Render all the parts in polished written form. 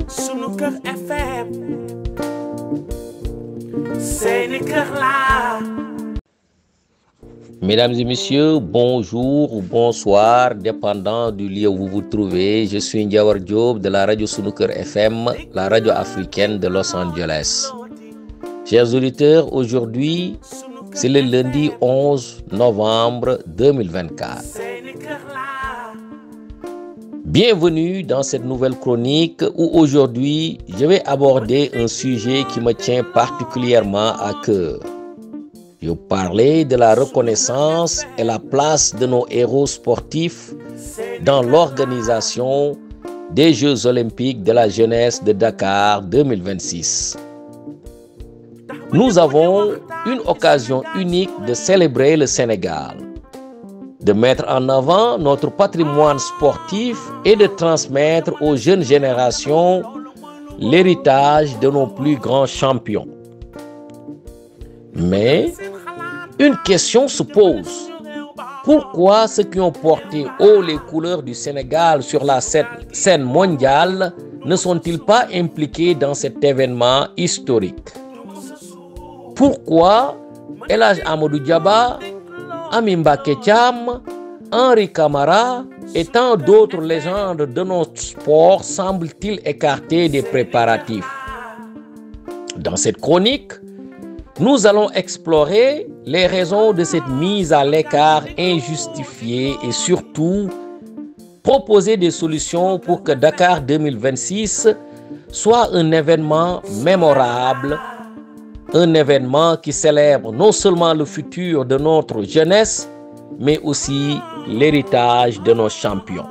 Sunuker FM Sénégal. Mesdames et messieurs, bonjour ou bonsoir, dépendant du lieu où vous vous trouvez. Je suis Ndiawar Diop de la radio Sunuker FM, la radio africaine de Los Angeles. Chers auditeurs, aujourd'hui, c'est le lundi 11 novembre 2024. Bienvenue dans cette nouvelle chronique où aujourd'hui, je vais aborder un sujet qui me tient particulièrement à cœur. Je vais parler de la reconnaissance et la place de nos héros sportifs dans l'organisation des Jeux olympiques de la jeunesse de Dakar 2026. Nous avons une occasion unique de célébrer le Sénégal, de mettre en avant notre patrimoine sportif et de transmettre aux jeunes générations l'héritage de nos plus grands champions. Mais une question se pose. Pourquoi ceux qui ont porté haut les couleurs du Sénégal sur la scène mondiale ne sont-ils pas impliqués dans cet événement historique? Pourquoi El Hadj Amadou Diaba, Ami Mbacké Thiam, Henri Camara et tant d'autres légendes de notre sport semblent-ils écartés des préparatifs? Dans cette chronique, nous allons explorer les raisons de cette mise à l'écart injustifiée et surtout proposer des solutions pour que Dakar 2026 soit un événement mémorable, un événement qui célèbre non seulement le futur de notre jeunesse, mais aussi l'héritage de nos champions.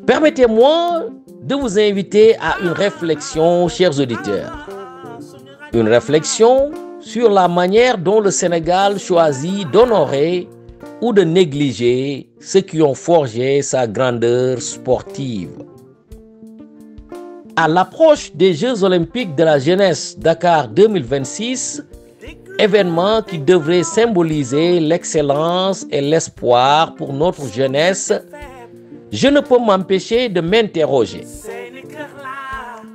Permettez-moi de vous inviter à une réflexion, chers auditeurs. Une réflexion sur la manière dont le Sénégal choisit d'honorer ou de négliger ceux qui ont forgé sa grandeur sportive. À l'approche des Jeux olympiques de la jeunesse Dakar 2026, événement qui devrait symboliser l'excellence et l'espoir pour notre jeunesse, je ne peux m'empêcher de m'interroger.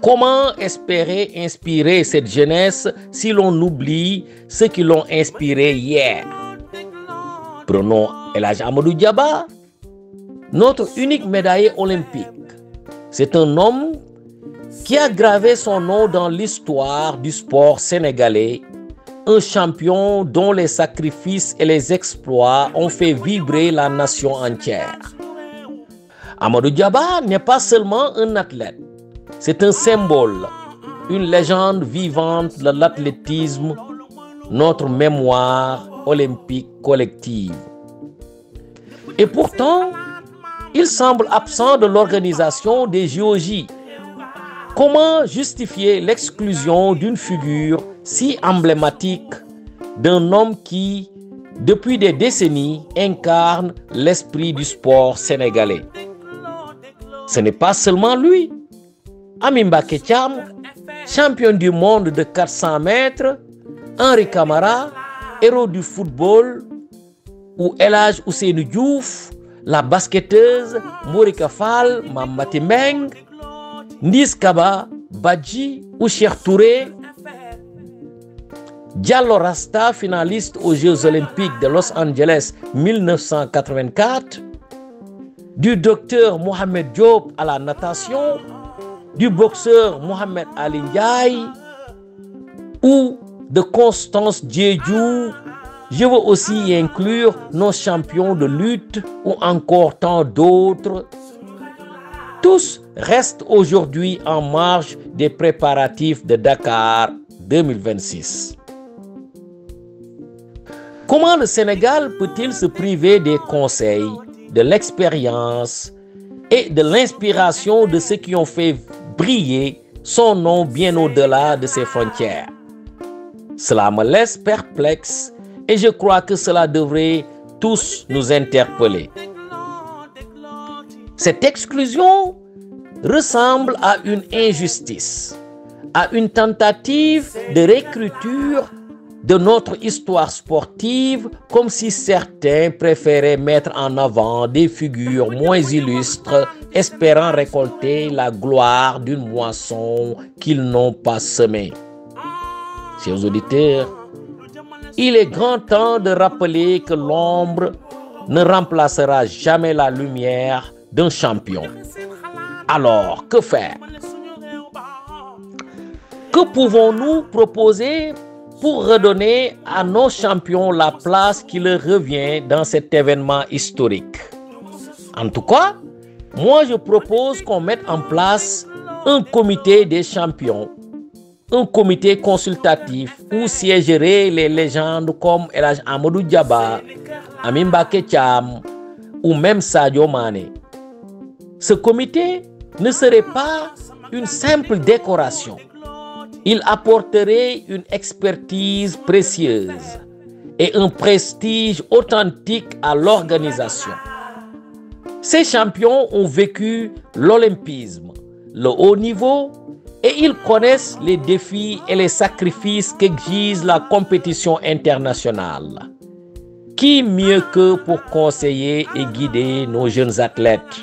Comment espérer inspirer cette jeunesse si l'on oublie ceux qui l'ont inspiré hier? Prenons El Hadj Amadou Diaba, notre unique médaillé olympique. C'est un homme qui a gravé son nom dans l'histoire du sport sénégalais, un champion dont les sacrifices et les exploits ont fait vibrer la nation entière. Amadou Diaba n'est pas seulement un athlète, c'est un symbole, une légende vivante de l'athlétisme, notre mémoire olympique collective. Et pourtant, il semble absent de l'organisation des JOJ. Comment justifier l'exclusion d'une figure si emblématique d'un homme qui, depuis des décennies, incarne l'esprit du sport sénégalais? Ce n'est pas seulement lui. Ami Mbacké Thiam, champion du monde de 400 mètres, Henri Camara, héros du football, ou El Hadj Ousseynou Diouf, la basketteuse Morika Fall, Mamati Meng, Ndiss Kaba, Badji ou Cheikh Touré, Diallo Rasta, finaliste aux Jeux olympiques de Los Angeles 1984, du docteur Mohamed Diop à la natation, du boxeur Mohamed Ali Ndiaye ou de Constance Diédhiou. Je veux aussi y inclure nos champions de lutte ou encore tant d'autres. Tous restent aujourd'hui en marge des préparatifs de Dakar 2026. Comment le Sénégal peut-il se priver des conseils, de l'expérience et de l'inspiration de ceux qui ont fait briller son nom bien au-delà de ses frontières? Cela me laisse perplexe et je crois que cela devrait tous nous interpeller. Cette exclusion ressemble à une injustice. à une tentative de réécriture de notre histoire sportive, comme si certains préféraient mettre en avant des figures moins illustres, espérant récolter la gloire d'une moisson qu'ils n'ont pas semée. Chers auditeurs, il est grand temps de rappeler que l'ombre ne remplacera jamais la lumière d'un champion. Alors, que faire? Que pouvons-nous proposer pour redonner à nos champions la place qui leur revient dans cet événement historique? En tout cas, moi je propose qu'on mette en place un comité des champions, un comité consultatif où siégeraient les légendes comme El Hadj Amadou Diaba, Ami Mbacké Thiam ou même Sadio Mané. Ce comité ne serait pas une simple décoration. Il apporterait une expertise précieuse et un prestige authentique à l'organisation. Ces champions ont vécu l'olympisme, le haut niveau, et ils connaissent les défis et les sacrifices qu'exige la compétition internationale. Qui mieux qu'eux pour conseiller et guider nos jeunes athlètes?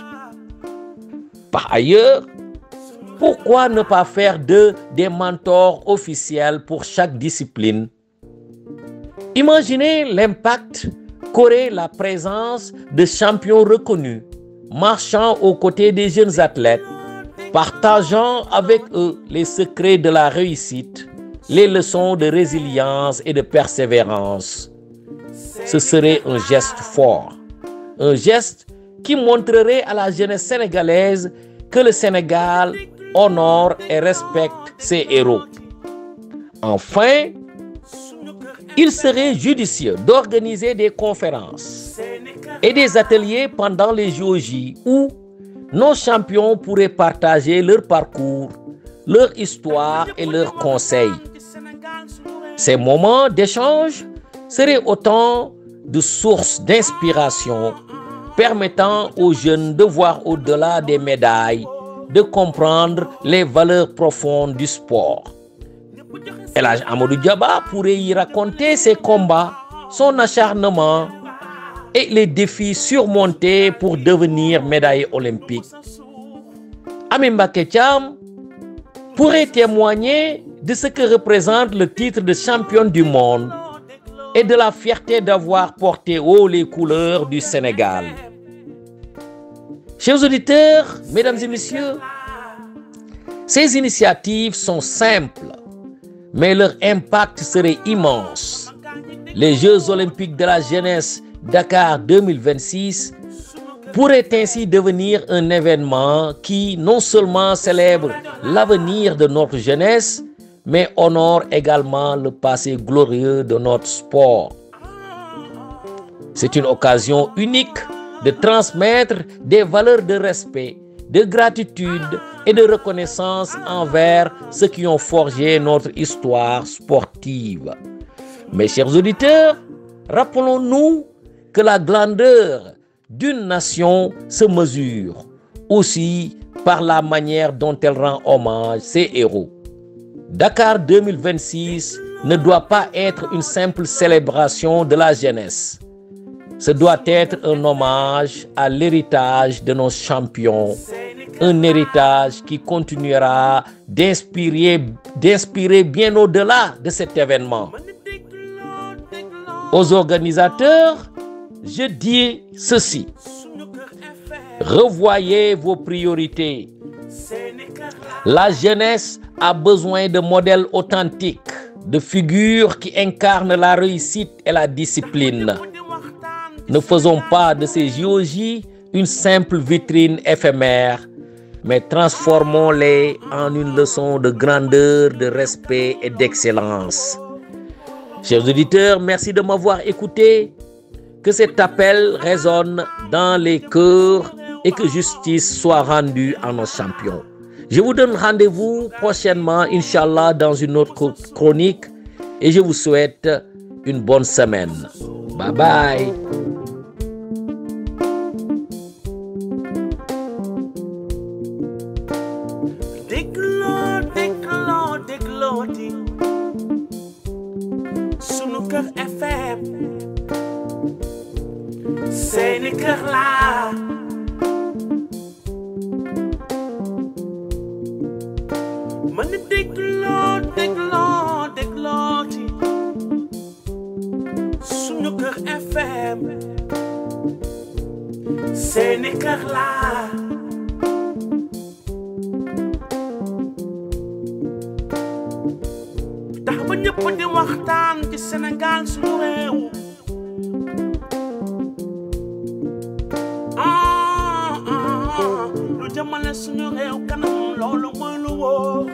Par ailleurs, pourquoi ne pas faire d'eux des mentors officiels pour chaque discipline? Imaginez l'impact qu'aurait la présence de champions reconnus, marchant aux côtés des jeunes athlètes, partageant avec eux les secrets de la réussite, les leçons de résilience et de persévérance. Ce serait un geste fort, un geste qui montrerait à la jeunesse sénégalaise que le Sénégal honore et respecte ses héros. Enfin, il serait judicieux d'organiser des conférences et des ateliers pendant les JOJ où nos champions pourraient partager leur parcours, leur histoire et leurs conseils. Ces moments d'échange seraient autant de sources d'inspiration permettant aux jeunes de voir au-delà des médailles, de comprendre les valeurs profondes du sport. El Hadj Amadou Diaba pourrait y raconter ses combats, son acharnement et les défis surmontés pour devenir médaillé olympique. Ami Mbacké Thiam pourrait témoigner de ce que représente le titre de championne du monde et de la fierté d'avoir porté haut les couleurs du Sénégal. Chers auditeurs, mesdames et messieurs, ces initiatives sont simples, mais leur impact serait immense. Les Jeux olympiques de la jeunesse Dakar 2026 pourraient ainsi devenir un événement qui non seulement célèbre l'avenir de notre jeunesse, mais honore également le passé glorieux de notre sport. C'est une occasion unique de transmettre des valeurs de respect, de gratitude et de reconnaissance envers ceux qui ont forgé notre histoire sportive. Mes chers auditeurs, rappelons-nous que la grandeur d'une nation se mesure aussi par la manière dont elle rend hommage à ses héros. Dakar 2026 ne doit pas être une simple célébration de la jeunesse. Ce doit être un hommage à l'héritage de nos champions, un héritage qui continuera d'inspirer bien au-delà de cet événement. Aux organisateurs, je dis ceci: revoyez vos priorités. La jeunesse a besoin de modèles authentiques, de figures qui incarnent la réussite et la discipline. Ne faisons pas de ces JOJ une simple vitrine éphémère, mais transformons-les en une leçon de grandeur, de respect et d'excellence. Chers auditeurs, merci de m'avoir écouté. Que cet appel résonne dans les cœurs et que justice soit rendue à nos champions. Je vous donne rendez-vous prochainement, Inch'Allah, dans une autre chronique et je vous souhaite une bonne semaine. Bye bye. Dégloo Sunuker FM seeni kër laa mën a dégloo ci Sunuker FM seeni kër laa tax ba ñëpp di waxtaan ci Sénégal suñu réew lu jëmale suñu réew kanam loolu mooy lu wóor